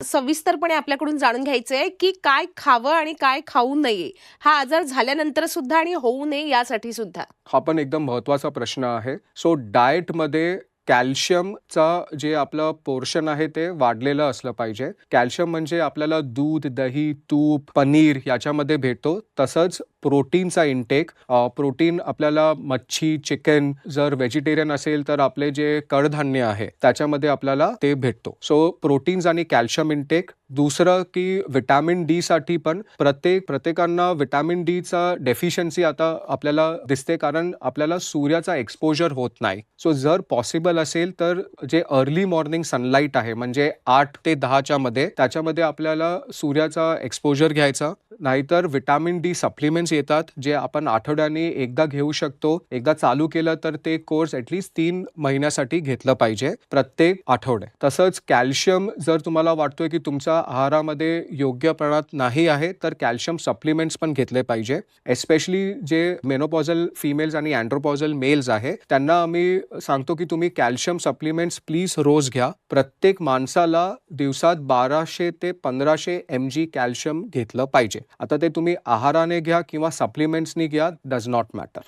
सविस्तरपणे आपल्याकडून जाणून घ्यायचं आहे, की काय खावं आणि काय खाऊ नये? हा आजार झाल्यानंतर सुद्धा आणि होऊ नये यासाठी सुद्धा. हा पण एकदम महत्त्वाचा प्रश्न आहे. सो डाएटमध्ये कॅल्शियमचा जे आपलं पोर्शन आहे ते वाढलेलं असलं पाहिजे. कॅल्शियम म्हणजे आपल्याला दूध, दही, तूप, पनीर याच्यामध्ये भेटतो. तसंच प्रोटीनचा इंटेक, प्रोटीन आपल्याला मच्छी, चिकन, जर व्हेजिटेरियन असेल तर आपले जे कडधान्य आहे त्याच्यामध्ये आपल्याला ते भेटतो. सो प्रोटीन्स आणि कॅल्शियम इंटेक. दुसरं की विटॅमिन डी साठी पण प्रत्येकांना विटॅमिन डी चा डेफिशियन्सी आता आपल्याला दिसते, कारण आपल्याला सूर्याचा एक्सपोजर होत नाही. सो जर पॉसिबल असेल तर जे अर्ली मॉर्निंग सनलाईट आहे म्हणजे 8 ते 10च्या मध्ये, त्याच्यामध्ये आपल्याला सूर्याचा एक्सपोजर घ्यायचा. नाहीतर विटॅमिन डी सप्लिमेंट्स येतात जे आपण आठवड्याने एकदा घेऊ शकतो. एकदा चालू केलं तर ते कोर्स ॲटलीस्ट 3 महिन्यासाठी घेतलं पाहिजे प्रत्येक आठवडे. तसंच कॅल्शियम जर तुम्हाला वाटतोय की तुमच्या आहारामध्ये योग्य प्रमाणात नाही आहे तर कॅल्शियम सप्लिमेंट्स पण घेतले पाहिजे. एस्पेशली जे मेनोपॉझल फिमेल्स आणि अँड्रोपॉझल मेल्स आहे त्यांना आम्ही सांगतो की तुम्ही कॅल्शियम सप्लिमेंट्स प्लीज रोज घ्या. प्रत्येक माणसाला दिवसात 1200 ते 1500 mg कॅल्शियम घेतलं पाहिजे. आता ते तुम्ही आहाराने घ्या किंवा सप्लिमेंट्सनी घ्या, डज नॉट मॅटर.